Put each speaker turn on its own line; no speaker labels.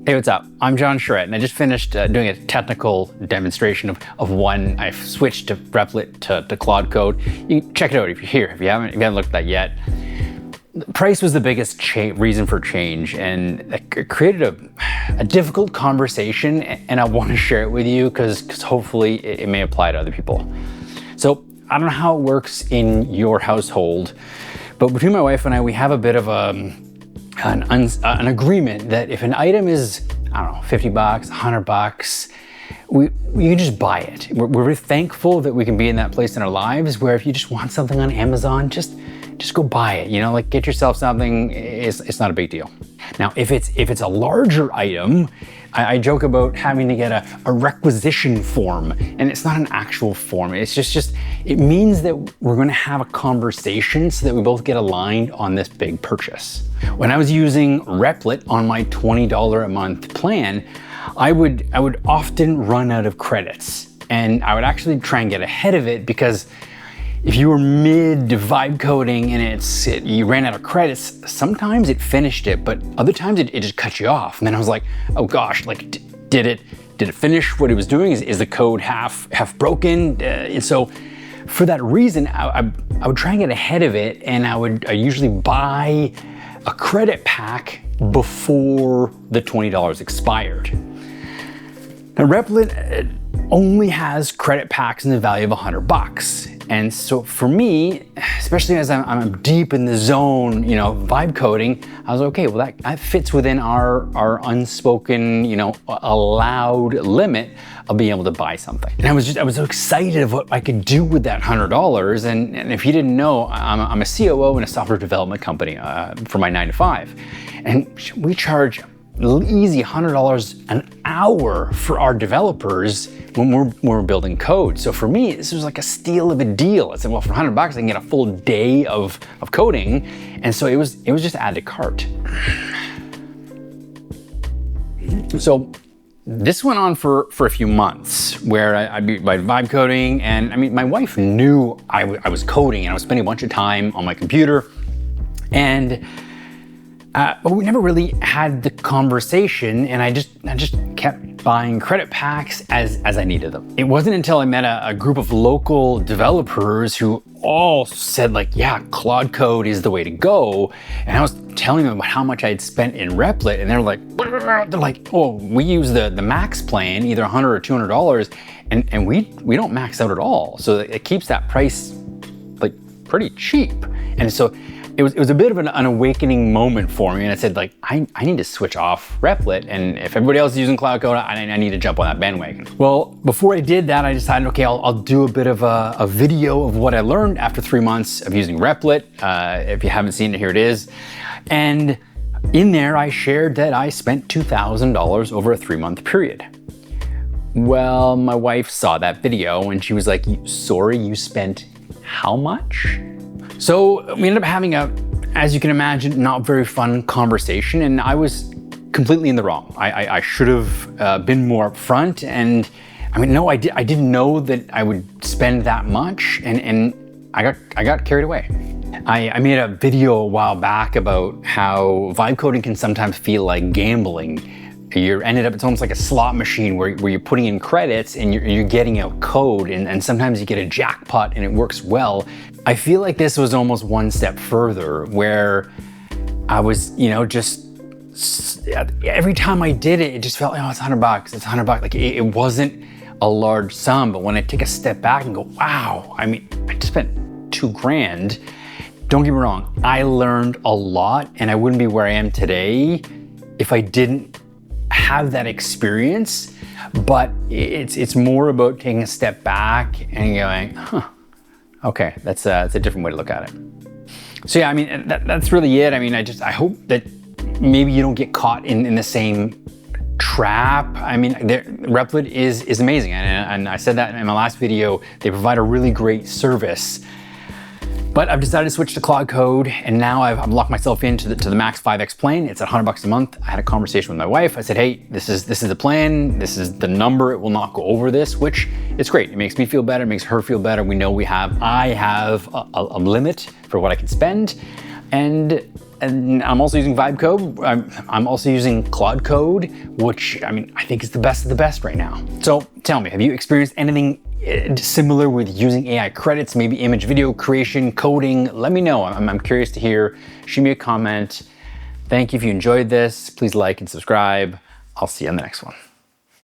Hey, what's up? I'm John Charette, and I just finished doing a technical demonstration of one. I've switched to Replit to Claude Code. You can check it out if you're here. If you haven't looked at that yet. Price was the biggest reason for change, and it created a difficult conversation, and I want to share it with you because hopefully it may apply to other people. So I don't know how it works in your household, but between my wife and I, we have a bit of an agreement that if an item is, I don't know, 50 bucks, 100 bucks, we can just buy it. We're very thankful that we can be in that place in our lives where if you just want something on Amazon, just go buy it, you know, like get yourself something, it's not a big deal. Now, if it's a larger item, I joke about having to get a requisition form, and it's not an actual form. It's just it means that we're gonna have a conversation so that we both get aligned on this big purchase. When I was using Replit on my $20 a month plan, I would often run out of credits, and I would actually try and get ahead of it because if you were mid vibe coding and you ran out of credits, sometimes it finished it, but other times it just cut you off. And then I was like, oh gosh, like did it finish what it was doing? Is the code half broken? And so for that reason, I would try and get ahead of it, and I usually buy a credit pack before the $20 expired. Now Replit only has credit packs in the value of 100 bucks. And so for me, especially as I'm deep in the zone, you know, vibe coding, I was like, okay, well that fits within our unspoken, you know, allowed limit of being able to buy something. And I was so excited of what I could do with that $100. And if you didn't know, I'm a COO in a software development company for my 9 to 5. And we charge easy $100 an hour for our developers when we're building code. So for me, this was like a steal of a deal. I said, well, for 100 bucks, I can get a full day of coding. And so it was just add to cart. So this went on for a few months where I'd be vibe coding. And I mean, my wife knew I was coding and I was spending a bunch of time on my computer. And but we never really had the conversation, and I just kept buying credit packs as I needed them. It wasn't until I met a group of local developers who all said like, yeah, Claude Code is the way to go. And I was telling them about how much I had spent in Replit, and they're like, oh, we use the max plan, either $100 or $200, and we don't max out at all. So it keeps that price like pretty cheap. And so it was a bit of an awakening moment for me, and I said like, I need to switch off Replit, and if everybody else is using Claude Code, I need to jump on that bandwagon. Well, before I did that, I decided, okay, I'll do a bit of a video of what I learned after 3 months of using Replit. If you haven't seen it, here it is. And in there, I shared that I spent $2,000 over a 3-month period. Well, my wife saw that video, and she was like, sorry, you spent how much? So we ended up having as you can imagine, not very fun conversation, and I was completely in the wrong. I should have been more upfront, and I mean, no, I didn't know that I would spend that much, and I got carried away. I made a video a while back about how vibe coding can sometimes feel like gambling. It's almost like a slot machine where you're putting in credits and you're getting out code, and sometimes you get a jackpot and it works well. I feel like this was almost one step further, where I was, you know, just every time I did it, it just felt, oh, it's 100 bucks, it's 100 bucks. Like it wasn't a large sum, but when I take a step back and go, wow, I mean, I just spent $2,000. Don't get me wrong, I learned a lot, and I wouldn't be where I am today if I didn't have that experience. But it's more about taking a step back and going, huh, okay, that's a different way to look at it. So yeah, I mean, that's really it. I mean, I hope that maybe you don't get caught in the same trap. I mean, Replit is amazing, and I said that in my last video. They provide a really great service. But I've decided to switch to Claude Code, and now I've locked myself into the max 5x plan. It's at 100 bucks a month. I had a conversation with my wife. I said, hey, this is the plan. This is the number. It will not go over this, which is great. It makes me feel better. It makes her feel better. We know I have a limit for what I can spend. And And I'm also using Vibe Code. I'm also using Claude Code, which I think is the best of the best right now. So tell me, have you experienced anything similar with using AI credits, maybe image video creation, coding? Let me know. I'm curious to hear. Shoot me a comment. Thank you if you enjoyed this. Please like and subscribe. I'll see you on the next one.